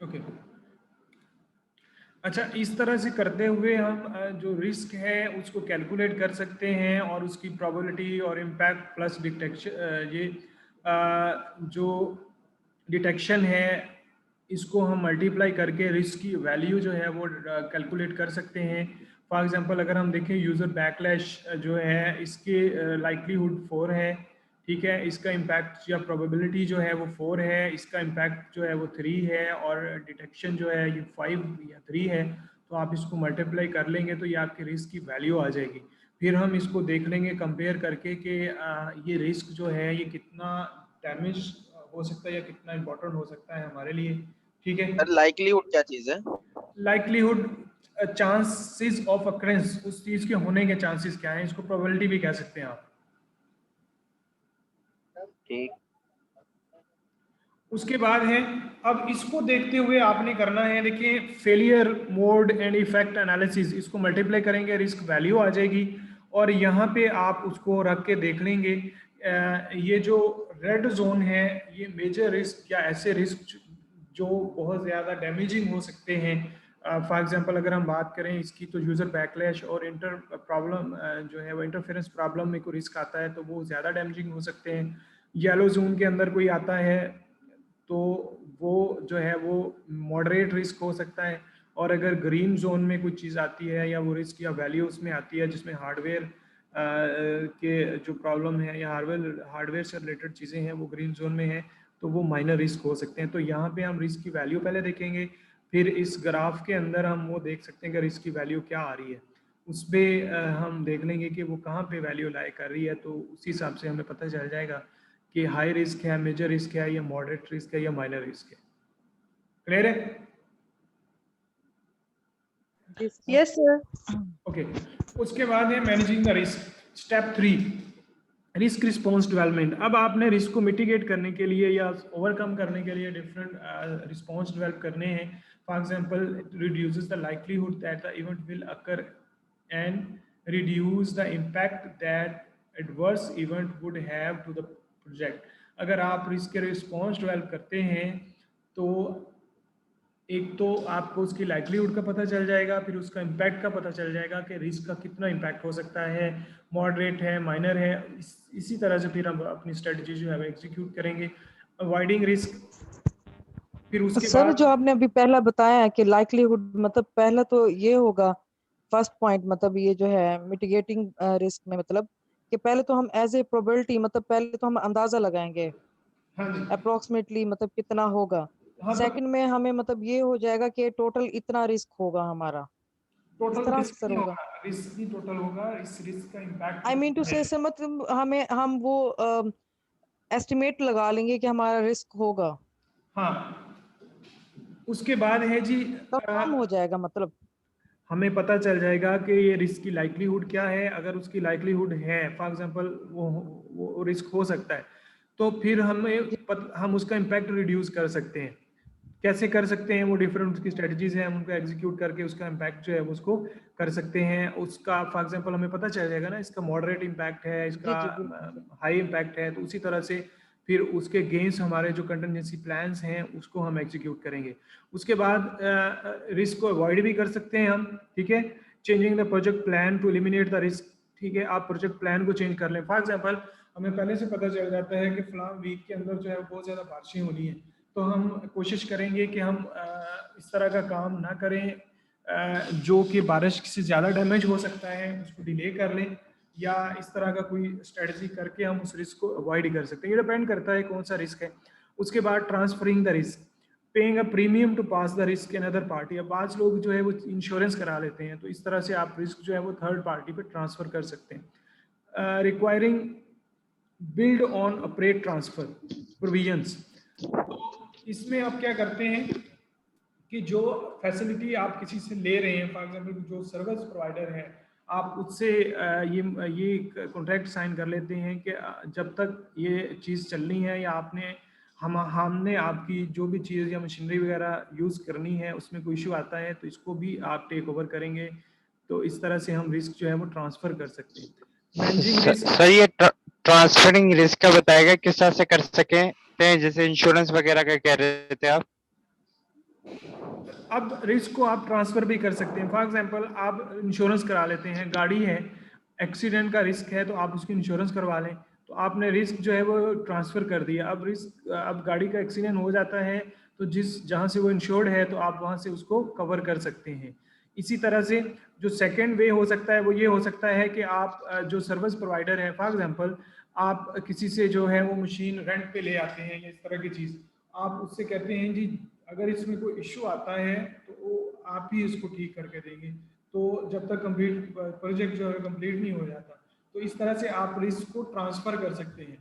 Okay. अच्छा, इस तरह से करते हुए हम जो रिस्क है उसको कैलकुलेट कर सकते हैं और उसकी प्रोबेबिलिटी और इम्पैक्ट प्लस डिटेक्शन, ये जो डिटेक्शन है इसको हम मल्टीप्लाई करके रिस्क की वैल्यू जो है वो कैलकुलेट कर सकते हैं। फॉर एग्जांपल अगर हम देखें यूज़र बैकलैश जो है इसके लाइक्लीहुड 4 है, ठीक है, इसका इम्पैक्ट या प्रोबेबिलिटी जो है वो 4 है, इसका इम्पैक्ट जो है वो 3 है और डिटेक्शन जो है ये 5 या 3 है। तो आप इसको मल्टीप्लाई कर लेंगे तो ये आपकी रिस्क की वैल्यू आ जाएगी। फिर हम इसको देख लेंगे कंपेयर करके कि ये रिस्क जो है ये कितना डैमेज हो सकता है या कितना इम्पोर्टेंट हो सकता है हमारे लिए, ठीक है। सर लाइक्लीहुड क्या चीज है? लाइक्लीहुड चांसेस ऑफ अक्रेंस, उस चीज के होने के चांसेस क्या है, इसको प्रोबेबिलिटी भी कह सकते हैं आप। ठीक। उसके बाद है, अब इसको देखते हुए आपने करना है, देखिए failure mode and effect analysis, इसको मल्टीप्लाई करेंगे रिस्क वैल्यू आ जाएगी और यहाँ पे आप उसको रख के देख लेंगे। ये जो रेड जोन है ये मेजर रिस्क या ऐसे रिस्क जो बहुत ज़्यादा डैमेजिंग हो सकते हैं। फॉर एग्जांपल अगर हम बात करें इसकी तो यूज़र बैकलैश और इंटर प्रॉब्लम जो है वो इंटरफेरेंस प्रॉब्लम में कोई रिस्क आता है तो वो ज़्यादा डैमेजिंग हो सकते हैं। येलो जोन के अंदर कोई आता है तो वो जो है वो मॉडरेट रिस्क हो सकता है। और अगर ग्रीन जोन में कोई चीज़ आती है या वो रिस्क या वैल्यू उसमें आती है जिसमें हार्डवेयर के जो प्रॉब्लम है या हार्डवेयर से रिलेटेड चीज़ें हैं वो ग्रीन जोन में है तो वो माइनर रिस्क हो सकते हैं। तो यहाँ पे हम रिस्क की वैल्यू पहले देखेंगे, फिर इस ग्राफ के अंदर हम वो देख सकते हैं कि रिस्क की वैल्यू क्या आ रही है, उस पर हम देख लेंगे कि वो कहाँ पे वैल्यू लाई कर रही है, तो उसी हिसाब से हमें पता चल जाएगा कि हाई रिस्क है, मेजर रिस्क है या मॉडरेट रिस्क है या माइनर रिस्क है। क्लियर है? Yes sir. ओके। उसके बाद है managing the risk, step 3 risk response development. अब आपने रिस्क को मिटिगेट करने के लिए या ओवरकम करने के लिए डिफरेंट रिस्पॉन्स डेवलप करने हैं। For example reduces the likelihood that the event will occur and reduce the impact that adverse event would have to the project. अगर आप रिस्क के रिस्पॉन्स डेवलप करते हैं तो एक तो आपको उसकी लाइक्लीहुड का पता चल जाएगा, फिर उसका इम्पैक्ट का पता चल जाएगा कि रिस्क का कितना इम्पैक्ट हो सकता है, मॉडरेट है, माइनर है। इसी तरह से फिर हम अपनी स्ट्रेटजी जो है वो एग्जीक्यूट करेंगे, अवॉइडिंग रिस्क। फिर उसके सर बाद जो आपने अभी पहला बताया है कि लाइक्लीहुड मतलब पहला तो ये होगा फर्स्ट पॉइंट, मतलब ये जो है मिटिगेटिंग रिस्क में मतलब कि पहले तो हम एज ए प्रोबेबिलिटी मतलब पहले तो हम अंदाजा लगाएंगे हाँ जी, अप्रोक्सीमेटली मतलब कितना होगा। हाँ तो सेकंड में हमें मतलब ये हो जाएगा कि टोटल इतना रिस्क होगा हमारा, इस टोटल तरह से रिस्क सर नहीं होगा। होगा, रिस्क ही टोटल होगा, इस रिस्क का इम्पैक्ट आई मीन टू कितना है। से मतलब हमें हम वो एस्टिमेट लगा लेंगे कि हमारा रिस्क होगा, हाँ, उसके बाद है जी तब कम हो जाएगा मतलब। हमें पता चल जाएगा कि ये रिस्क की लाइक्लीहुड क्या है। अगर उसकी लाइक्लीहुड है फॉर एग्जांपल वो रिस्क हो सकता है तो फिर हम उसका इम्पैक्ट रिड्यूस कर सकते हैं। कैसे कर सकते हैं, वो डिफरेंट उसकी स्ट्रेटजीज हैं, हम उनको एग्जीक्यूट करके उसका इम्पैक्ट जो है वो उसको कर सकते हैं। उसका फॉर एग्जांपल हमें पता चल जाएगा ना इसका मॉडरेट इम्पैक्ट है, जी इसका जी बिल्कुल। हाई इम्पैक्ट है, तो उसी तरह से फिर उसके गेंस्ट हमारे जो कंटिजेंसी प्लान्स हैं उसको हम एग्जीक्यूट करेंगे। उसके बाद रिस्क को अवॉइड भी कर सकते हैं हम, ठीक है, changing the project plan to eliminate the risk. ठीक है, आप प्रोजेक्ट प्लान को चेंज कर लें। फॉर एग्जांपल हमें पहले से पता चल जाता है कि फलां वीक के अंदर जो है बहुत ज़्यादा बारिशें होनी है, तो हम कोशिश करेंगे कि हम इस तरह का काम ना करें जो कि बारिश से ज़्यादा डैमेज हो सकता है, उसको डिले कर लें या इस तरह का कोई स्ट्रेटजी करके हम उस रिस्क को अवॉइड कर सकते हैं। ये डिपेंड करता है कौन सा रिस्क है। उसके बाद transferring the risk, paying a premium to pass the risk in other party. अब आज लोग जो है वो इंश्योरेंस करा लेते हैं, तो इस तरह से आप रिस्क जो है वो थर्ड पार्टी पे ट्रांसफर कर सकते हैं। Requiring build on operate transfer provisions. तो इसमें आप क्या करते हैं कि जो फैसिलिटी आप किसी से ले रहे हैं, फॉर एग्जांपल जो सर्विस प्रोवाइडर है, आप उससे ये कॉन्ट्रैक्ट साइन कर लेते हैं कि जब तक ये चीज़ चलनी है या हमने आपकी जो भी चीज़ या मशीनरी वगैरह यूज़ करनी है उसमें कोई इशू आता है तो इसको भी आप टेक ओवर करेंगे। तो इस तरह से हम रिस्क जो है वो ट्रांसफ़र कर सकते हैं। मैनेजिंग रिस्क, सर ये ट्रांसफरिंग रिस्क का बताएगा किस तरह से कर सकते हैं, जैसे इंश्योरेंस वगैरह का कह रहे थे आप? अब रिस्क को आप ट्रांसफर भी कर सकते हैं। फॉर एग्जांपल आप इंश्योरेंस करा लेते हैं, गाड़ी है, एक्सीडेंट का रिस्क है तो आप उसकी इंश्योरेंस करवा लें, तो आपने रिस्क जो है वो ट्रांसफर कर दिया। अब रिस्क, अब गाड़ी का एक्सीडेंट हो जाता है तो जहाँ से वो इंश्योर्ड है तो आप वहाँ से उसको कवर कर सकते हैं। इसी तरह से जो सेकेंड वे हो सकता है वो ये हो सकता है कि आप जो सर्विस प्रोवाइडर है, फॉर एग्जांपल आप किसी से जो है वो मशीन रेंट पे ले आते हैं या इस तरह की चीज़, आप उससे कहते हैं जी अगर इसमें कोई इश्यू आता है तो वो आप ही इसको ठीक करके देंगे, तो जब तक कंप्लीट प्रोजेक्ट जो है कंप्लीट नहीं हो जाता, तो इस तरह से आप रिस्क को ट्रांसफर कर सकते हैं।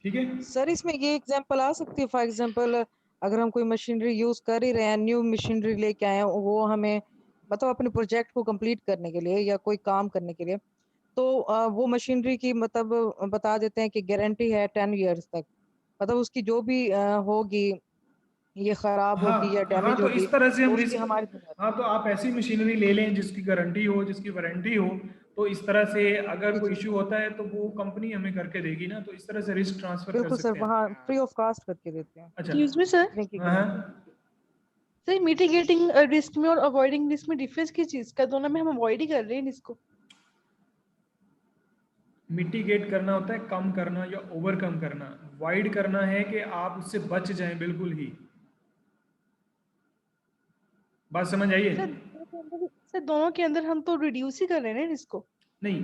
ठीक है सर इसमें ये एग्जांपल आ सकती है, फॉर एग्जांपल अगर हम कोई मशीनरी यूज कर ही रहे हैं, न्यू मशीनरी लेके आए हैं, वो हमें मतलब अपने प्रोजेक्ट को कंप्लीट करने के लिए या कोई काम करने के लिए, तो वो मशीनरी की मतलब बता देते हैं कि गारंटी है 10 years तक, मतलब उसकी जो भी होगी, ये खराब होगी या हाँ हाँ, डैमेज तो होगी, इस तरह से तो हम उसकी रिस्क, हमारी जिम्मेदारी। हाँ तो आप ऐसी मशीनरी ले लें जिसकी गारंटी हो, जिसकी वारंटी हो, तो इस तरह से अगर जी कोई जी इश्यू होता है तो वो कंपनी हमें करके देगी ना, तो इस तरह से रिस्क ट्रांसफर कर बिल्कुल सर, सकते हैं। वहाँ फ्री ऑफ कॉस्ट करके देते हैं अच्छा। एक्सक्यूज मी सर, फ्री की हाँ गारंटी। हाँ, सर मिटिगेटिंग रिस्क में और अवॉइडिंग रिस्क में डिफरेंस किस चीज का? दोनों में हम अवॉइड ही कर रहे हैं इसको। मिटिगेट करना होता है कम करना या ओवरकम करना, वाइड करना है कि आप उससे बच जाएं बिल्कुल ही। बात समझ आइए? सर दोनों के अंदर हम तो रिड्यूस ही कर रहे हैं ना रिस्क को। नहीं,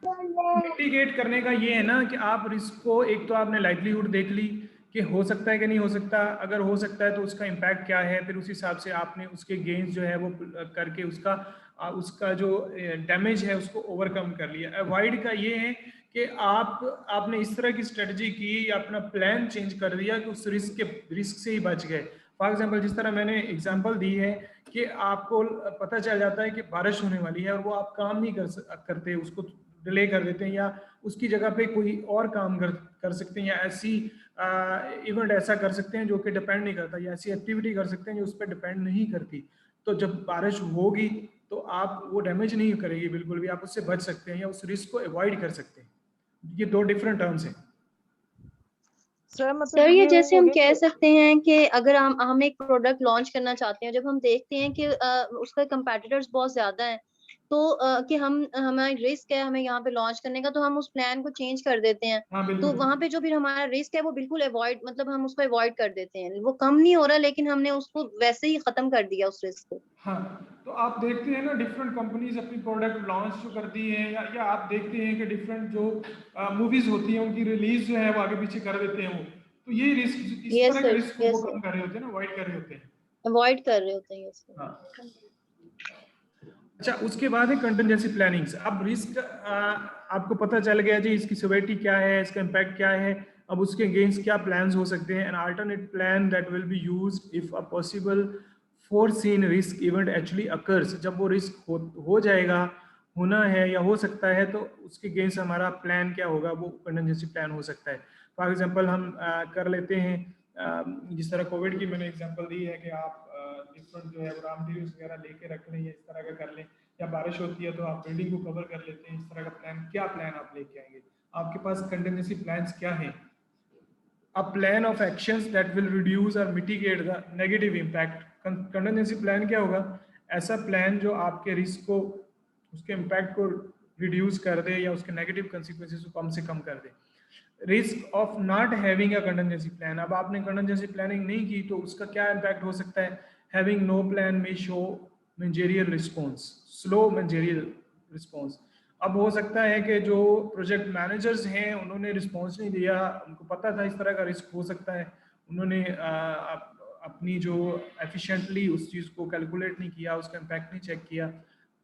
मिटिगेट करने का ये है ना कि आप रिस्क को, एक तो आपने लाइवलीहुड देख ली कि हो सकता है कि नहीं हो सकता, अगर हो सकता है तो उसका इम्पैक्ट क्या है, फिर उस हिसाब से आपने उसके गेन्स जो है वो करके उसका जो डैमेज है उसको ओवरकम कर लिया। अवॉइड का ये है कि आपने इस तरह की स्ट्रेटजी की या अपना प्लान चेंज कर दिया कि उस रिस्क से ही बच गए। फॉर एग्जाम्पल जिस तरह मैंने एग्जाम्पल दी है कि आपको पता चल जाता है कि बारिश होने वाली है और वो आप काम नहीं करते, उसको डिले कर देते हैं या उसकी जगह पे कोई और काम कर सकते हैं, या ऐसी इवेंट ऐसा कर सकते हैं जो कि डिपेंड नहीं करता, या ऐसी एक्टिविटी कर सकते हैं जो उस पर डिपेंड नहीं करती, तो जब बारिश होगी तो आप वो डैमेज नहीं करेगी बिल्कुल भी, आप उससे बच सकते हैं या उस रिस्क को अवॉइड कर सकते हैं। ये दो डिफरेंट टर्म्स हैं। सर मतलब सर ये जैसे हो हम गया कह कि सकते हैं कि अगर हम एक प्रोडक्ट लॉन्च करना चाहते हैं, जब हम देखते हैं कि उसका कंपेटिटर्स बहुत ज्यादा हैं, तो कि हमारा रिस्क है हमें यहाँ पे लॉन्च करने का, तो हम उस प्लान को चेंज कर देते हैं। हाँ तो बिल्कुल। वहां पे जो भी हमारा रिस्क है वो बिल्कुल अवॉइड, मतलब हम उसको अवॉइड कर देते हैं, वो कम नहीं हो रहा लेकिन हमने उसको वैसे ही खत्म कर दिया उस रिस्क को। हाँ, तो आप देखते हैं ना डिफरेंट कंपनीज अपनी प्रोडक्ट लॉन्च जो करती हैं, या आप देखते हैं कि डिफरेंट जो मूवीज होती हैं उनकी रिलीज जो है वो आगे पीछे कर देते हैं वो, तो ये रिस्क, इस यस तरह के सर, रिस्क को वो यस कम सर, कर रहे होते हैं ना, अवॉइड कर रहे होते हैं। अवॉइड कर रहे होते हैं, यस सर। हाँ। अच्छा, उसके बाद है कंटिजेंसी प्लानिंग्स। अब रिस्क आपको पता चल गया जी इसकी सिवियरिटी क्या है, इसका इम्पैक्ट क्या है, अब उसके अगेंस्ट क्या प्लान्स हो सकते हैं। An alternate plan that will be used if a possible foreseen risk event actually occurs. जब वो रिस्क हो जाएगा, होना है या हो सकता है, तो उसके अगेंस्ट हमारा प्लान क्या होगा, वो कंटिजेंसी प्लान हो सकता है। फॉर एग्जांपल हम कर लेते हैं, जिस तरह कोविड की मैंने एग्जांपल दी है कि आप डिफरेंट जो है रॉ मटेरियल्स वगैरह लेके रख लें या इस तरह का कर लें, या बारिश होती है तो आप बिल्डिंग को कवर कर लेते हैं, इस तरह का प्लान। क्या प्लान आप लेके आएंगे, आपके पास कंटिजेंसी प्लान्स क्या हैं? A plan of actions that will reduce or mitigate the negative impact। Contingency plan क्या होगा? ऐसा प्लान जो आपके रिस्क को, उसके इम्पैक्ट को रिड्यूस कर दे या उसके नेगेटिव कंसिक्वेंसेस को कम से कम कर दे। Risk of not having a contingency plan. अब आपने कंटिजेंसी प्लानिंग नहीं की तो उसका क्या इम्पैक्ट हो सकता है? हैविंग नो प्लान में show managerial response, slow managerial response. अब हो सकता है कि जो प्रोजेक्ट मैनेजर्स हैं उन्होंने रिस्पॉन्स नहीं दिया, उनको पता था इस तरह का रिस्क हो सकता है, उन्होंने अपनी जो एफिशिएंटली उस चीज़ को कैलकुलेट नहीं किया, उसका इम्पैक्ट नहीं चेक किया,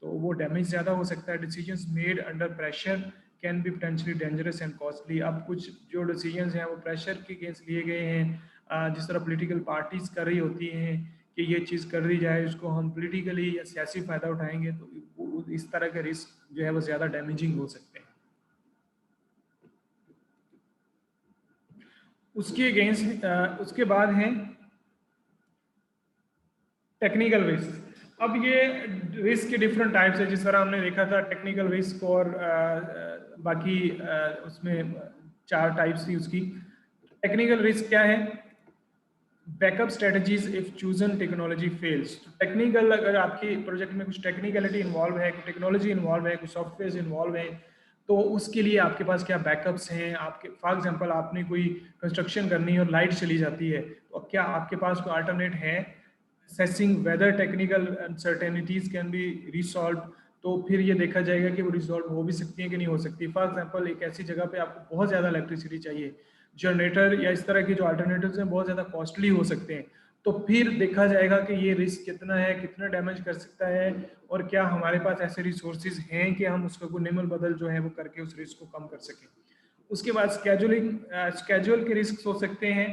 तो वो डैमेज ज़्यादा हो सकता है। Decisions made under pressure can be potentially dangerous and costly. अब कुछ जो डिसीजंस हैं वो प्रेशर के अगेंस्ट लिए गए हैं, जिस तरह पॉलिटिकल पार्टीज कर रही होती हैं कि ये चीज़ कर दी जाए, उसको हम पॉलिटिकली या सियासी फ़ायदा उठाएंगे, तो इस तरह के रिस्क जो है वो ज़्यादा डैमेजिंग हो सकते हैं। उसके अगेंस्ट उसके बाद हैं टेक्निकल रिस्क। अब ये रिस्क के डिफरेंट टाइप्स है, जिस तरह हमने देखा था टेक्निकल रिस्क, और बाकी उसमें 4 टाइप्स थी उसकी। टेक्निकल रिस्क क्या है? Backup strategies if chosen technology fails. Technical, अगर आपकी प्रोजेक्ट में कुछ टेक्निकलिटी इन्वॉल्व है, कुछ टेक्नोलॉजी इन्वॉल्व है, कुछ सॉफ्टवेयर इन्वॉल्व है, तो उसके लिए आपके पास क्या बैकअप्स हैं। आपके फॉर एग्जांपल आपने कोई कंस्ट्रक्शन करनी है और लाइट चली जाती है, तो क्या आपके पास कोई अल्टरनेट है। Assessing whether technical uncertainties can be resolve, तो फिर ये देखा जाएगा कि वो रिजॉल्व हो भी सकती है कि नहीं हो सकती। फॉर एग्जांपल एक ऐसी जगह पे आपको बहुत ज़्यादा इलेक्ट्रिसिटी चाहिए, जनरेटर या इस तरह के जो अल्टरनेटिव्स हैं बहुत ज़्यादा कॉस्टली हो सकते हैं, तो फिर देखा जाएगा कि ये रिस्क कितना है, कितना डैमेज कर सकता है, और क्या हमारे पास ऐसे रिसोर्सेज हैं कि हम उसको निमल बदल जो है वो करके उस रिस्क को कम कर सकें। उसके बाद स्केड्यूल के रिस्क हो सकते हैं।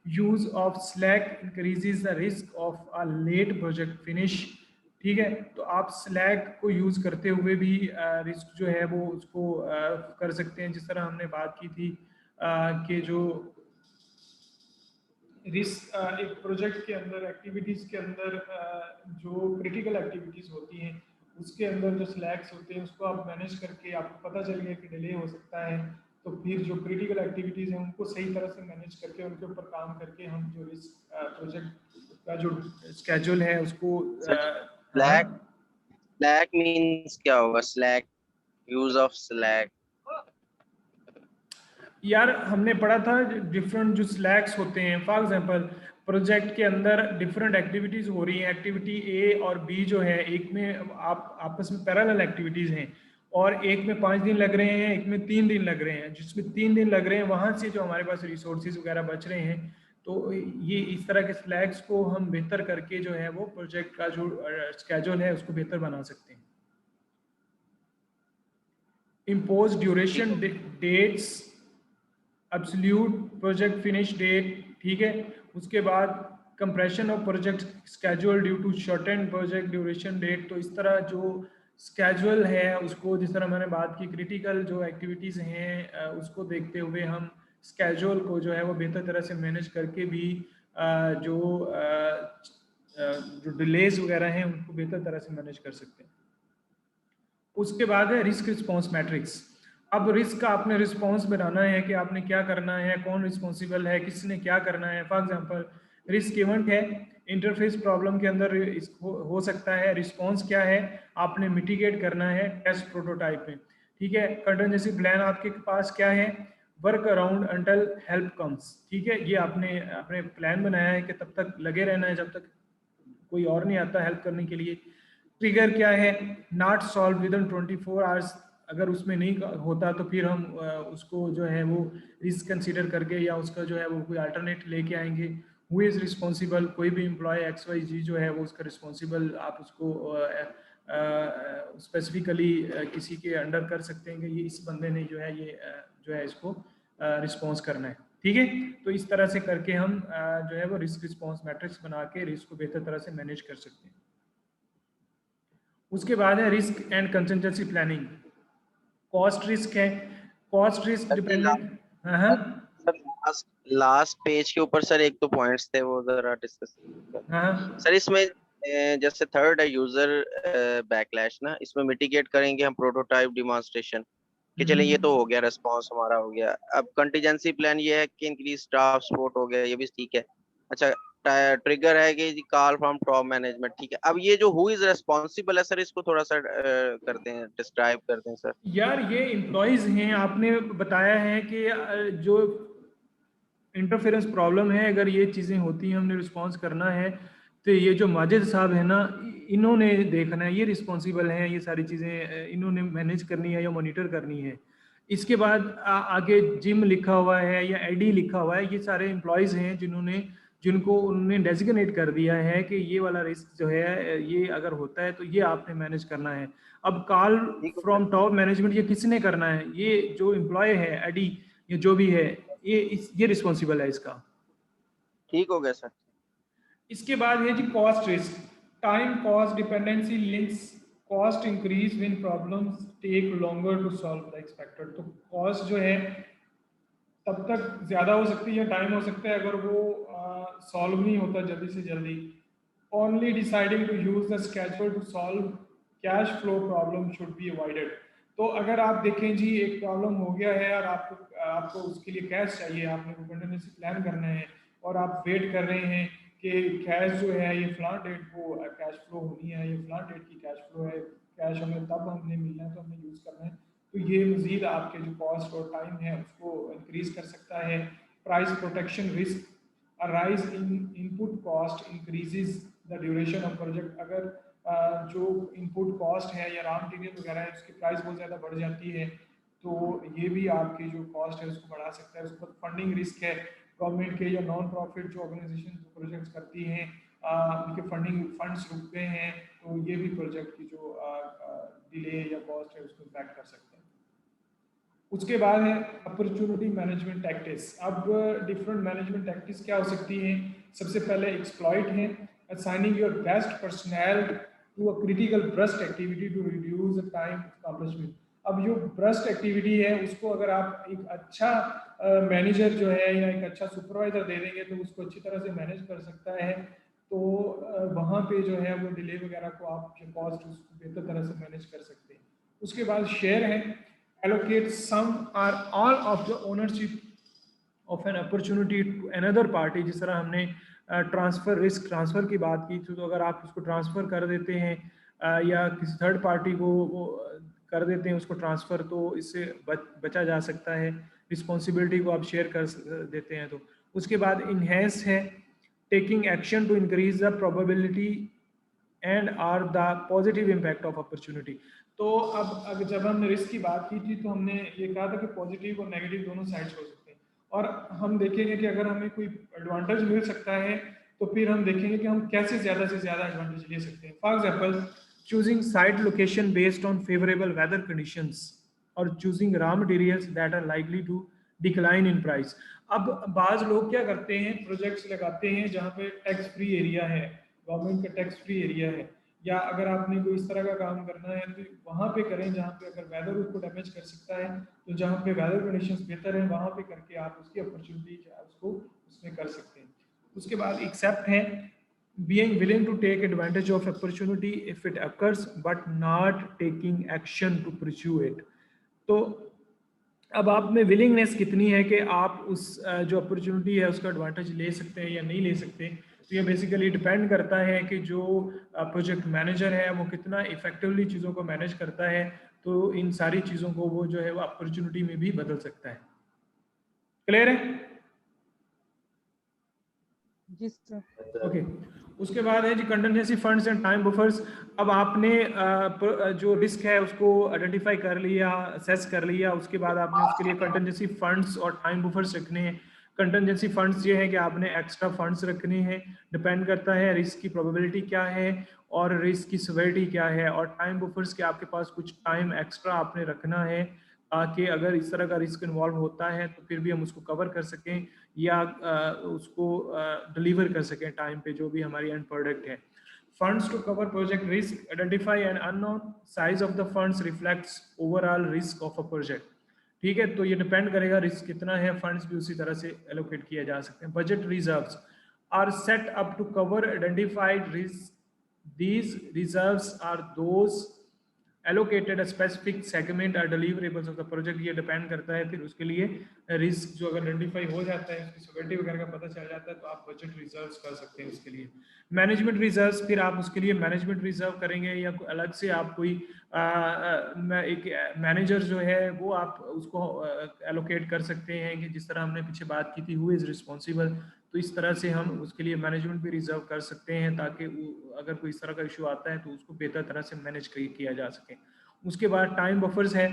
Use of slack increases the risk of a late project finish. ठीक है, तो आप स्लैक को यूज करते हुए भी रिस्क जो है वो उसको कर सकते हैं। जिस तरह हमने बात की थी कि जो रिस्क एक प्रोजेक्ट के अंदर एक्टिविटीज के अंदर जो क्रिटिकल एक्टिविटीज होती हैं उसके अंदर जो स्लैक्स होते हैं उसको आप मैनेज करके आपको पता चल गया कि डिले हो सकता है, तो फिर जो क्रिटिकल एक्टिविटीज हैं उनको सही तरह से मैनेज करके उनके ऊपर काम करके हम जो रिस्क प्रोजेक्ट का जो स्केड्यूल है उसको स्लैक स्लैक मींस क्या होगा? Slack, use of slack. यार हमने पढ़ा था डिफरेंट जो स्लैक्स होते हैं। फॉर एग्जांपल प्रोजेक्ट के अंदर डिफरेंट एक्टिविटीज हो रही हैं, एक्टिविटी ए और बी जो है, एक में आप आपस में पैरेलल एक्टिविटीज हैं, और एक में 5 दिन लग रहे हैं, एक में 3 दिन लग रहे हैं। जिसमें 3 दिन लग रहे हैं वहां से जो हमारे पास रिसोर्सेज वगैरह बच रहे हैं, तो ये इस तरह के स्लैक्स को हम बेहतर करके जो है वो प्रोजेक्ट का जो स्केड्यूल है उसको बेहतर बना सकते हैं। Impose duration dates, absolute project finish date. ठीक है, उसके बाद compression of project schedule due to shorten project duration date. तो इस तरह जो स्केड्यूल है उसको, जिस तरह मैंने बात की, क्रिटिकल जो एक्टिविटीज़ हैं उसको देखते हुए हम स्केड्यूल को जो है वो बेहतर तरह से मैनेज करके भी जो डिलेज वगैरह हैं उनको बेहतर तरह से मैनेज कर सकते हैं। उसके बाद है रिस्क रिस्पॉन्स मैट्रिक्स। अब रिस्क का आपने रिस्पॉन्स बनाना है कि आपने क्या करना है, कौन रिस्पॉन्सिबल है, किसने क्या करना है। फॉर एग्जांपल रिस्क इवेंट है, इंटरफेस प्रॉब्लम के अंदर हो सकता है। रिस्पॉन्स क्या है, आपने मिटिगेट करना है टेस्ट प्रोटोटाइप में। ठीक है, कंटिजेंसी प्लान आपके पास क्या है, work around until help comes. ठीक है, ये आपने अपने प्लान बनाया है कि तब तक लगे रहना है जब तक कोई और नहीं आता हेल्प करने के लिए। ट्रिगर क्या है, not solve with in 24 hours. अगर उसमें नहीं होता तो फिर हम उसको जो है वो रिस्क कंसीडर करके या उसका जो है वो कोई अल्टरनेट लेके आएंगे। हु इज़ रिस्पॉन्सिबल, कोई भी एम्प्लॉय XYZ जो है वो उसका रिस्पॉन्सिबल, आप उसको स्पेसिफिकली किसी के अंडर कर सकते हैं कि ये इस बंदे ने जो है ये जो है इसको रिस्पॉन्स करना है। ठीक है, तो इस तरह से करके हम जो है वो रिस्क रिस्पॉन्स मैट्रिक्स बना के रिस्क को बेहतर तरह से मैनेज कर सकते हैं। उसके बाद है risk and contingency planning. Cost risk है, cost risk dependent. Last page के ऊपर सर एक दो पॉइंट्स थे वो जरा डिस्कस। सर इसमें जैसे थर्ड है यूजर बैकलैश ना, इसमें मिटिगेट करेंगे हम प्रोटोटाइप डेमोंस्ट्रेशन कि चले ये तो हो गया, रिस्पांस हमारा हो गया। अब कंटिजेंसी प्लान ये है कि इंक्रीज स्टाफ सपोर्ट हो गया, ये भी ठीक है। अच्छा, ट्रिगर है कि कॉल फ्रॉम टॉप मैनेजमेंट। ठीक है, अब ये जो हु इज रिस्पांसिबल है सर, इसको थोड़ा सा करते हैं, डिस्क्राइब करते हैं सर। यार ये एम्प्लॉइज हैं, आपने बताया है कि जो इंटरफेरेंस प्रॉब्लम है, अगर ये चीज़ें होती हैं हमने रिस्पॉन्स करना है, तो ये जो माजिद साहब है ना, इन्होंने देखना है, ये रिस्पॉन्सिबल हैं, ये सारी चीज़ें इन्होंने मैनेज करनी है या मॉनिटर करनी है। इसके बाद आगे जिम लिखा हुआ है या एडी लिखा हुआ है, ये सारे एम्प्लॉयज़ हैं जिनको उन्होंने डेजिग्नेट कर दिया है कि ये वाला रिस्क जो है ये अगर होता है तो ये आपने मैनेज करना है। अब कॉल फ्रॉम टॉप मैनेजमेंट ये किसने करना है, ये जो एम्प्लॉय है एडी या जो भी है, ये रिस्पॉन्सिबल है इसका। ठीक हो गया सर। इसके बाद है जी cost risk. Time cost dependency links, cost increase when problems take longer to solve the expected. तो कॉस्ट जो है तब तक ज्यादा हो सकती है, टाइम हो सकता है अगर वो सॉल्व नहीं होता जल्दी से जल्दी। Only deciding to use the schedule to solve cash flow problem should be avoided. तो अगर आप देखें जी एक प्रॉब्लम हो गया है और आपको उसके लिए कैश चाहिए, आपने कंटिजेंसी प्लान करना है, और आप वेट कर रहे हैं कि कैश जो है ये फलां डेट को कैश फ्लो होनी है, ये फलां डेट की कैश फ्लो है, कैश हमें तब हमने मिलना है तो हमने यूज़ करना है, तो ये मज़ीद आपके जो कॉस्ट और टाइम है उसको इंक्रीज़ कर सकता है। Price protection risk, a rise in input cost increases the duration of project। अगर जो इनपुट कॉस्ट है या रॉ मटेरियल वगैरह है उसकी प्राइस बहुत ज़्यादा बढ़ जाती है तो ये भी आपकी जो कॉस्ट है उसको बढ़ा सकता है। उसके बाद फंडिंग रिस्क है, गवर्नमेंट के या नॉन प्रॉफिट जो ऑर्गेनाइजेशन जो प्रोजेक्ट्स करती हैं उनके फंड्स रुक गए हैं तो ये भी प्रोजेक्ट की जो डिले या कॉस्ट है उसको इम्पैक्ट कर सकते हैं। उसके बाद है अपॉर्चुनिटी मैनेजमेंट टैक्टिक्स। अब डिफरेंट मैनेजमेंट टैक्टिक्स क्या हो सकती हैं? सबसे पहले एक्सप्लॉइट है, assigning your best personal to a critical burst activity to reduce the time accomplishment. अब जो ब्रस्ट एक्टिविटी है उसको अगर आप एक अच्छा मैनेजर जो है या एक अच्छा सुपरवाइजर दे देंगे तो उसको अच्छी तरह से मैनेज कर सकता है, तो वहाँ पे जो है वो डिले वगैरह को आप जो कॉस्ट उसको बेहतर तरह से मैनेज कर सकते हैं। उसके बाद शेयर है, allocate some or all of the ownership of an opportunity to another party। जिस तरह हमने ट्रांसफर रिस्क ट्रांसफर की बात की थी, तो अगर आप उसको ट्रांसफर कर देते हैं या किसी थर्ड पार्टी को वो कर देते हैं उसको ट्रांसफर, तो इससे बचा जा सकता है, रिस्पॉन्सिबिलिटी को आप शेयर कर देते हैं। तो उसके बाद इनहेंस है, taking action to increase the probability and or the positive impact of opportunity. तो अब जब हमने रिस्क की बात की थी तो हमने ये कहा था कि पॉजिटिव और नेगेटिव दोनों साइड्स हो सकते हैं, और हम देखेंगे कि अगर हमें कोई एडवांटेज मिल सकता है तो फिर हम देखेंगे कि हम कैसे ज़्यादा से ज़्यादा एडवांटेज ले सकते हैं। For example, choosing site location based on favourable weather conditions और choosing raw materials that are likely to decline in price. अब बाज़ लोग क्या करते हैं, प्रोजेक्ट्स लगाते हैं जहाँ पे टैक्स फ्री एरिया है, गवर्नमेंट का टैक्स फ्री एरिया है, या अगर आपने कोई इस तरह का काम करना है तो वहाँ पे करें जहाँ पे अगर वेदर उसको डैमेज कर सकता है, तो जहाँ पे वेदर कंडीशंस बेहतर हैं वहाँ पे करके आप उसकी अपॉर्चुनिटी उसको उसमें कर सकते हैं। उसके बाद एक्सेप्ट है, being willing to take advantage of opportunity if it occurs but not taking action to pursue it। तो अब आप में विलिंगनेस कितनी है कि आप उस जो अपॉर्चुनिटी है उसका एडवांटेज ले सकते हैं या नहीं ले सकते। तो ये बेसिकली डिपेंड करता है कि जो प्रोजेक्ट मैनेजर है वो कितना इफेक्टिवली चीज़ों को मैनेज करता है, तो इन सारी चीज़ों को वो जो है वो अपॉर्चुनिटी में भी बदल सकता है। क्लियर है? जी सर। ओके। उसके बाद है जी contingency funds and time buffers. अब आपने जो रिस्क है उसको आइडेंटिफाई कर लिया, असेस कर लिया, उसके बाद आपने उसके लिए कंटिजेंसी फंड्स और टाइम बफर्स रखने हैं। कंटिजेंसी फंड्स ये है कि आपने एक्स्ट्रा फंड्स रखने हैं, डिपेंड करता है रिस्क की प्रोबेबिलिटी क्या है और रिस्क की सिवियरिटी क्या है, और टाइम बफर्स के आपके पास कुछ टाइम एक्स्ट्रा आपने रखना है ताकि अगर इस तरह का रिस्क इन्वॉल्व होता है तो फिर भी हम उसको कवर कर सकें या उसको डिलीवर कर सकें टाइम पे जो भी हमारी एंड प्रोडक्ट है। Funds to cover project risk, identify and unknown size of the funds reflects overall risk of a project. ठीक है, तो ये डिपेंड करेगा रिस्क कितना है, फंड्स भी उसी तरह से एलोकेट किया जा सकते हैं। Budget reserves are set up to cover identified risk. These reserves are those allocated a specific segment or deliverables of the project। ये डिपेंड करता है फिर उसके लिए रिस्क जो अगर आइडेंटिफाई हो जाता है, उसकी सिवियरिटी वगैरह का पता चल जाता है तो आप बजट रिजर्व्स कर सकते हैं उसके लिए। मैनेजमेंट रिजर्व्स, फिर आप उसके लिए मैनेजमेंट रिजर्व करेंगे या अलग से आप कोई एक मैनेजर जो है वो आप उसको एलोकेट कर सकते हैं कि जिस तरह हमने पीछे बात की थी हु इज़ रिस्पॉन्सिबल, तो इस तरह से हम उसके लिए मैनेजमेंट भी रिजर्व कर सकते हैं ताकि अगर कोई इस तरह का इशू आता है तो उसको बेहतर तरह से मैनेज किया जा सके। उसके बाद टाइम बफर्स है,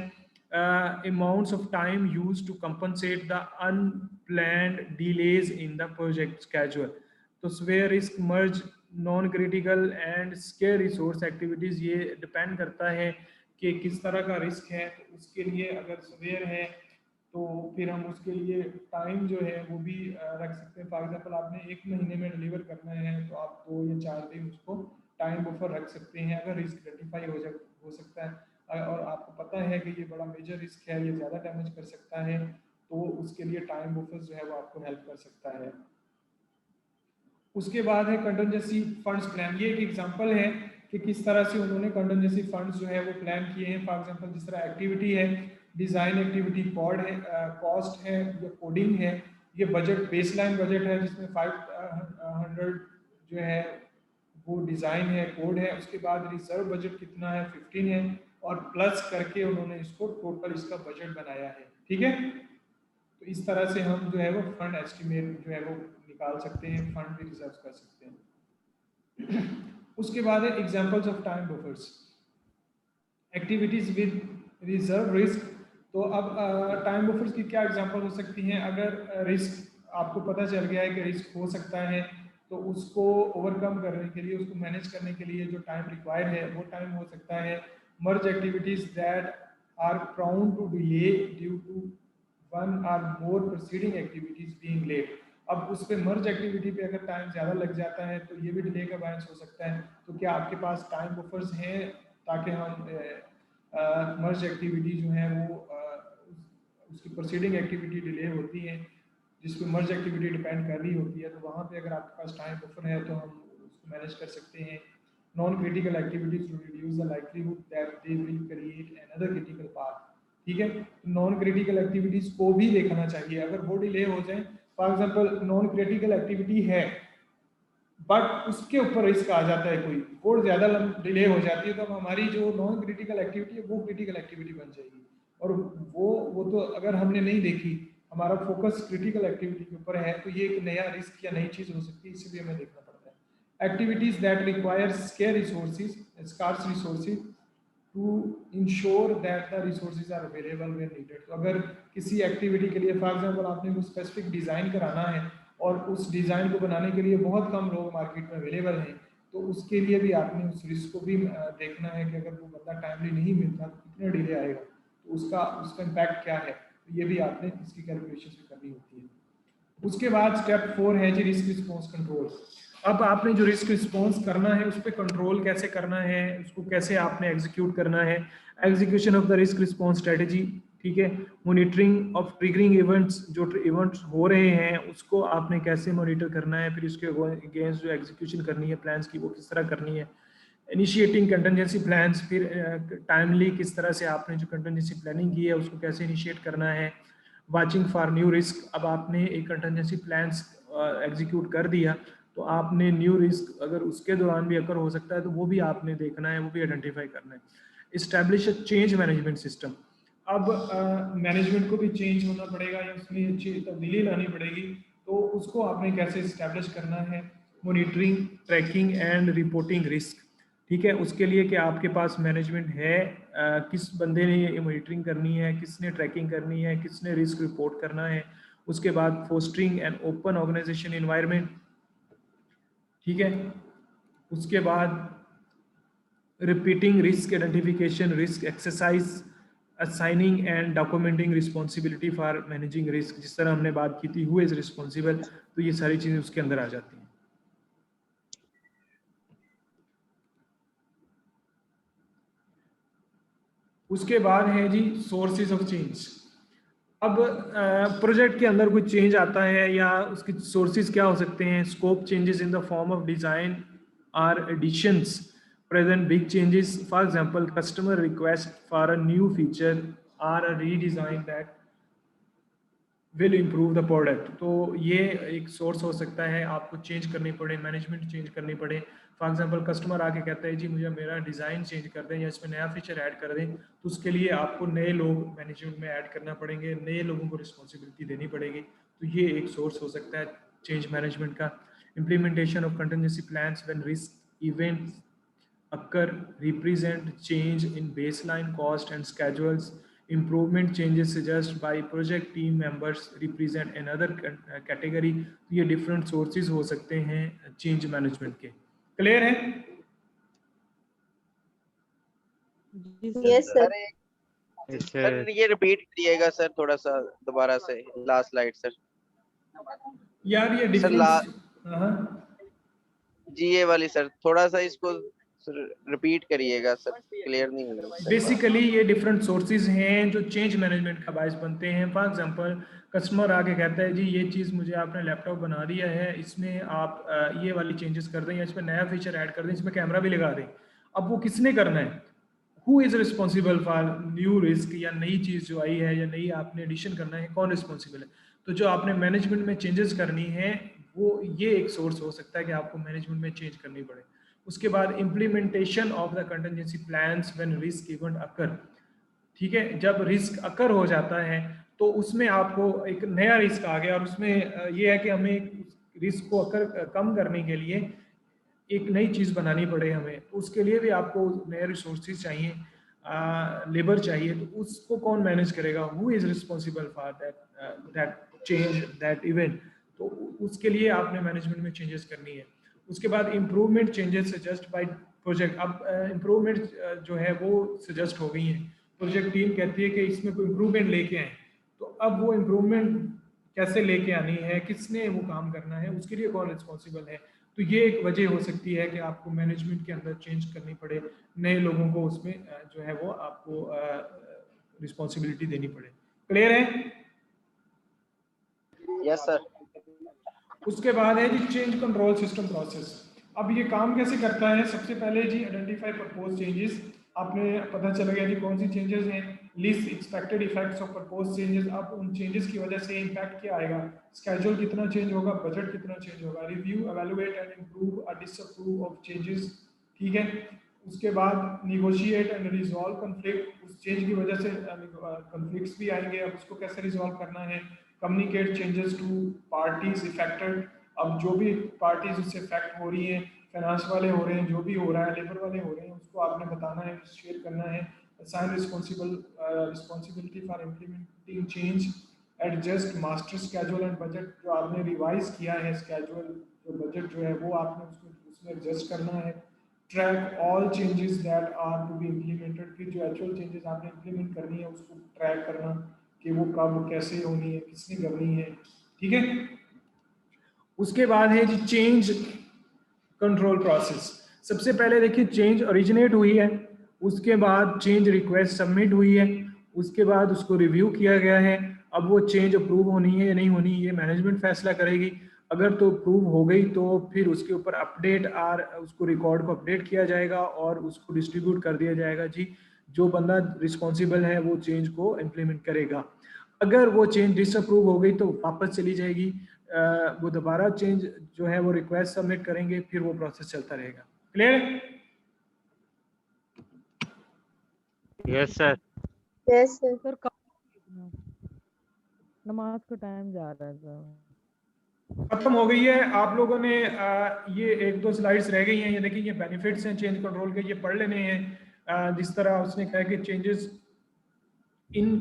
amounts of time used to compensate the unplanned delays in the project schedule। तो swear risk, merge, non critical and square resource activities, ये डिपेंड करता है कि किस तरह का रिस्क है। तो उसके लिए अगर स्वेयर है तो फिर हम उसके लिए टाइम जो है वो भी रख सकते हैं। फॉर एग्जांपल आपने 1 महीने में डिलीवर करना है तो आप 2 या 4 दिन उसको टाइम बफर रख सकते हैं अगर रिस्क आइडेंटिफाई हो सकता है और आपको पता है कि ये बड़ा मेजर रिस्क है, ये ज़्यादा डैमेज कर सकता है, तो उसके लिए टाइम बफर जो है वो आपको हेल्प कर सकता है। उसके बाद है कंटिजेंसी फंड्स प्लान। ये एक एग्जांपल है कि किस तरह से उन्होंने कंटिजेंसी फंड्स जो है वो प्लान किए हैं। फॉर एग्जांपल जिस तरह एक्टिविटी है, डिज़ाइन एक्टिविटी, कॉस्ट है या कोडिंग है ये बजट बेसलाइन बजट है जिसमें 500 जो है वो डिज़ाइन है, कोड है। उसके बाद रिजर्व बजट कितना है, 15 है, और प्लस करके उन्होंने इसको टोटल इसका बजट बनाया है। ठीक है, तो इस तरह से हम जो है वो फंड एस्टिमेट जो है वो निकाल सकते हैं, फंड भी रिजर्व कर सकते हैं। उसके बाद है examples of time buffers, activities with reserve risk. तो अब टाइम बफर्स की क्या एग्जांपल हो सकती हैं? अगर रिस्क आपको पता चल गया है कि रिस्क हो सकता है, तो उसको ओवरकम करने के लिए, उसको मैनेज करने के लिए जो टाइम रिक्वायर्ड है वो टाइम हो सकता है merge activities that are prone to delay due to one or more proceeding activities being late. अब उस पे मर्ज एक्टिविटी पे अगर टाइम ज़्यादा लग जाता है तो ये भी डिले का बायस हो सकता है। तो क्या आपके पास टाइम बफर्स हैं ताकि हम मर्ज एक्टिविटी जो है वो उसकी प्रोसीडिंग एक्टिविटी डिले होती है जिस पे मर्ज एक्टिविटी डिपेंड कर रही होती है, तो वहाँ पे अगर आपके पास टाइम बफर है तो हम उसको मैनेज कर सकते हैं। Non critical activities to reduce the likelihood that they will create another critical path. ठीक है, नॉन क्रिटिकल एक्टिविटीज को भी देखना चाहिए। अगर वो डिले हो जाए, for example non critical activity है बट उसके ऊपर रिस्क आ जाता है कोई, और ज़्यादा डिले हो जाती है, तो हमारी जो नॉन क्रिटिकल एक्टिविटी है वो क्रिटिकल एक्टिविटी बन जाएगी। और वो तो अगर हमने नहीं देखी, हमारा फोकस क्रिटिकल एक्टिविटी के ऊपर है, तो ये एक नया रिस्क या नई चीज़ हो सकती है, इसलिए हमें देखना पड़ता है। Activities that require scare resources, scarce resources to ensure that the resources are available when needed. तो अगर किसी एक्टिविटी के लिए फॉर एग्जांपल आपने कोई स्पेसिफिक डिज़ाइन कराना है और उस डिज़ाइन को बनाने के लिए बहुत कम लोग मार्केट में अवेलेबल हैं, तो उसके लिए भी आपने उस रिस्क को भी देखना है कि अगर वो बंदा टाइमली नहीं मिलता तो कितना डिले आएगा, तो उसका इम्पैक्ट क्या है, तो ये भी आपने इसकी कैलकुलेशन करनी होती है। उसके बाद स्टेप 4 है जी रिस्क रिस्पॉन्स कंट्रोल। अब आपने जो रिस्क रिस्पॉन्स करना है उस पर कंट्रोल कैसे करना है, उसको कैसे आपने एग्जीक्यूट करना है। Execution of the risk response strategy, ठीक है। मॉनिटरिंग ऑफ ट्रिगरिंग इवेंट्स, जो इवेंट्स हो रहे हैं उसको आपने कैसे मॉनिटर करना है, फिर उसके अगेंस्ट जो एग्जीक्यूशन करनी है प्लान्स की वो किस तरह करनी है। इनिशिएटिंग कंटिजेंसी प्लान्स, फिर टाइमली किस तरह से आपने जो कंटिजेंसी प्लानिंग की है उसको कैसे इनिशिएट करना है। वाचिंग फॉर न्यू रिस्क, अब आपने एक कंटिजेंसी प्लान्स एग्जीक्यूट कर दिया तो आपने न्यू रिस्क अगर उसके दौरान भी अगर हो सकता है तो वो भी आपने देखना है, वो भी आइडेंटिफाई करना है। इस्टेब्लिश चेंज मैनेजमेंट सिस्टम, अब मैनेजमेंट को भी चेंज होना पड़ेगा या उसमें अच्छी तब्दीली लानी पड़ेगी, तो उसको आपने कैसे इस्टेब्लिश करना है। Monitoring, tracking and reporting risk, ठीक है। उसके लिए कि आपके पास मैनेजमेंट है, किस बंदे ने ये मॉनिटरिंग करनी है, किसने ट्रैकिंग करनी है, किसने रिस्क रिपोर्ट करना है। उसके बाद fostering and open organisation environment, ठीक है। उसके बाद repeating risk identification, risk exercise, assigning and documenting responsibility for managing risk, जिस तरह हमने बात की थी हु इज रिस्पॉन्सिबल, तो ये सारी चीजें उसके अंदर आ जाती हैं। उसके बाद है जी सोर्सेज ऑफ चेंज। अब प्रोजेक्ट के अंदर कोई चेंज आता है या उसके सोर्सेज क्या हो सकते हैं। Scope changes in the form of design or additions, present big changes, for example customer request for a new feature or a redesign that will improve the product। तो ये एक सोर्स हो सकता है, आपको चेंज करनी पड़े, मैनेजमेंट चेंज करनी पड़े। फॉर एग्जांपल कस्टमर आके कहता है जी मुझे मेरा डिज़ाइन चेंज कर दें या इसमें नया फीचर ऐड कर दें, तो उसके लिए आपको नए लोग मैनेजमेंट में ऐड करना पड़ेंगे, नए लोगों को रिस्पॉन्सिबिलिटी देनी पड़ेगी। तो ये एक सोर्स हो सकता है चेंज मैनेजमेंट का। Implementation of contingency plans when risk events occur represent change in baseline cost and schedules. Improvement changes suggest by project team members represent another category। तो ये different sources हो सकते हैं change management के। Clear है? Yes sir। Sir ये repeat करिएगा sir थोड़ा सा दोबारा से, लास्ट स्लाइड सर। यार ये different जी ये वाली सर थोड़ा सा इसको रिपीट करिएगा सर, क्लियर नहीं हुआ। बेसिकली ये डिफरेंट सोर्सेज हैं जो चेंज मैनेजमेंट का बायस बनते हैं। फॉर एग्जांपल कस्टमर आके कहता है जी ये चीज़ मुझे आपने लैपटॉप बना दिया है, इसमें आप ये वाली चेंजेस कर दें या इसमें नया फीचर ऐड कर दें, इसमें कैमरा भी लगा दें। अब वो किसने करना है, who is responsible for new risk, या नई चीज़ जो आई है या नई आपने एडिशन करना है, कौन रिस्पॉन्सिबल है। तो जो आपने मैनेजमेंट में चेंजेस करनी है वो ये एक सोर्स हो सकता है कि आपको मैनेजमेंट में चेंज करनी पड़े। उसके बाद implementation of the contingency plans when risk event occur, ठीक है, जब रिस्क अकर हो जाता है तो उसमें आपको एक नया रिस्क आ गया और उसमें ये है कि हमें रिस्क को अकर कम करने के लिए एक नई चीज़ बनानी पड़े हमें, तो उसके लिए भी आपको नए रिसोर्सेज चाहिए, लेबर चाहिए, तो उसको कौन मैनेज करेगा, who is responsible for that change that event, तो उसके लिए आपने मैनेजमेंट में चेंजेस करनी है। उसके बाद improvement changes suggest by project, अब इम्प्रूवमेंट जो है वो सजेस्ट हो गई हैं, प्रोजेक्ट टीम कहती है कि इसमें कोई इम्प्रूवमेंट लेके आए, तो अब वो इम्प्रूवमेंट कैसे लेके आनी है, किसने वो काम करना है, उसके लिए कौन रिस्पॉन्सिबल है, तो ये एक वजह हो सकती है कि आपको मैनेजमेंट के अंदर चेंज करनी पड़े, नए लोगों को उसमें जो है वो आपको रिस्पॉन्सिबिलिटी देनी पड़े। क्लियर है? Yes sir. उसके बाद है जी चेंज कंट्रोल सिस्टम प्रोसेस। अब ये काम कैसे करता है? सबसे पहले जी आइडेंटिफाई प्रपोज चेंजेस, आपने पता चल गया जी कौन सी चेंजेस हैं, list expected effects of propose changes, अब उन चेंजेस की वजह से इम्पैक्ट क्या आएगा, स्केड्यूल कितना चेंज होगा, बजट कितना चेंज होगा, रिव्यू एवेलुएट एंड इम्प्रूव और डिसअप्रूव ऑफ चेंजेस, ठीक है। उसके बाद निगोशिएट एंड रिजॉल्व कॉन्फ्लिक्ट, उस चेंज की वजह से कॉन्फ्लिक्ट्स भी आएंगे, अब उसको कैसे रिजॉल्व करना है। Communicate changes to parties affected, अब जो भी पार्टीज उससे इफेक्ट हो रही हैं, फाइनेंस वाले हो रहे हैं, जो भी हो रहा है, लेबर वाले हो रहे हैं, उसको आपने बताना है, शेयर करना है। Assign responsibility for implementing change, adjust master schedule and budget, जो आपने रिवाइज किया है स्केड्यूल, जो बजट जो है वो आपने उसमें एडजस्ट करना है। Track all changes that are to be implemented, फिर जो एक्चुअल चेंजेस आपने इम्प्लीमेंट करनी है उसको ट्रैक करना कि वो कब कैसे होनी है, किसने करनी है, ठीक है। उसके बाद है जी चेंज कंट्रोल प्रोसेस। सबसे पहले देखिए चेंज ओरिजिनेट हुई है, उसके बाद चेंज रिक्वेस्ट सबमिट हुई है, उसके बाद उसको रिव्यू किया गया है, अब वो चेंज अप्रूव होनी है या नहीं होनी, ये मैनेजमेंट फैसला करेगी। अगर तो अप्रूव हो गई तो फिर उसके ऊपर अपडेट और उसको रिकॉर्ड को अपडेट किया जाएगा और उसको डिस्ट्रीब्यूट कर दिया जाएगा जी, जो बंदा रिस्पॉन्सिबल है वो चेंज को इम्प्लीमेंट करेगा। अगर वो चेंज डिसअप्रूव हो गई तो वापस चली जाएगी, वो दोबारा चेंज जो है वो रिक्वेस्ट सबमिट करेंगे, फिर वो प्रोसेस चलता रहेगा। Clear? Yes sir. Yes sir. Sir नमाज का टाइम जा रहा है सर। खत्म हो गई है। आप लोगों ने ये एक दो स्लाइड्स रह गई हैं, ये देखिए, ये बेनिफिट्स हैं चेंज कंट्रोल के, ये पढ़ लेने हैं। जिस तरह उसने कहा कि चेंजेस इन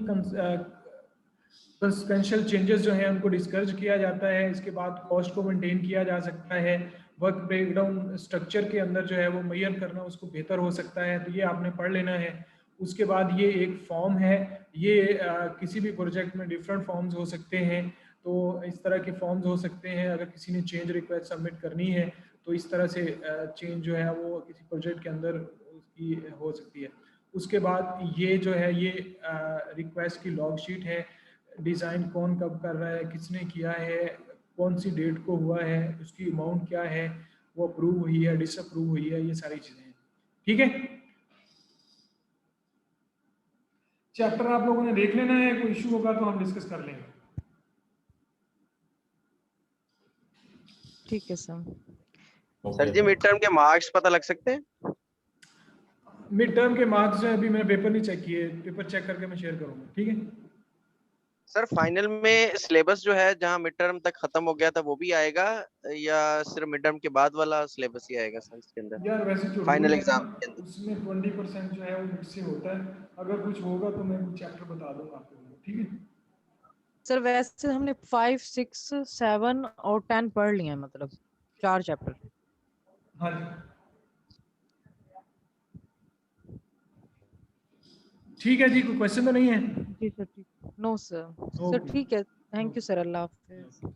कंसेंशल चेंजेस जो हैं उनको डिस्करेज किया जाता है, इसके बाद कॉस्ट को मेंटेन किया जा सकता है, वर्क ब्रेकडाउन स्ट्रक्चर के अंदर जो है वो मेजर करना उसको बेहतर हो सकता है, तो ये आपने पढ़ लेना है। उसके बाद ये एक फॉर्म है, ये किसी भी प्रोजेक्ट में डिफरेंट फॉर्म्स हो सकते हैं, तो इस तरह के फॉर्म्स हो सकते हैं। अगर किसी ने चेंज रिक्वेस्ट सबमिट करनी है तो इस तरह से चेंज जो है वो किसी प्रोजेक्ट के अंदर उसकी हो सकती है। उसके बाद ये जो है ये रिक्वेस्ट की लॉग शीट है, डिज़ाइन कौन कब कर रहा है, किसने किया है, कौन सी डेट को हुआ है, उसकी अमाउंट क्या है, वो अप्रूव हुई है, डिसअप्रूव हुई है, ये सारी चीज़ें हैं, ठीक है। चैप्टर आप लोगों ने देख लेना है, कोई इशू होगा तो हम डिस्कस कर लेंगे। ठीक है सर। सर जी मिड टर्म के मार्क्स पता लग सकते हैं? मिड टर्म के मार्क्स जो है अभी मैंने पेपर नहीं चेक किए, पेपर चेक करके मैं शेयर करूंगा, ठीक है। सर फाइनल में सिलेबस जो है जहां मिड टर्म तक खत्म हो गया था वो भी आएगा या सिर्फ मिड टर्म के बाद वाला सिलेबस ही आएगा सर इसके अंदर? यार वैसे जो फाइनल रूल है एग्जाम ना, उसमें 20% जो है वो मुझ से होता है, अगर कुछ होगा तो मैं चैप्टर बता दूंगा आप लोगों को, ठीक है। सर वैसे हमने 5, 6, 7 और 10 पढ़ लिए हैं, मतलब 4 चैप्टर। हाँ जी ठीक है जी, कोई क्वेश्चन तो नहीं है? जी सर ठीक। No sir. Sir okay. ठीक है, थैंक यू सर, अल्लाह हाफिज।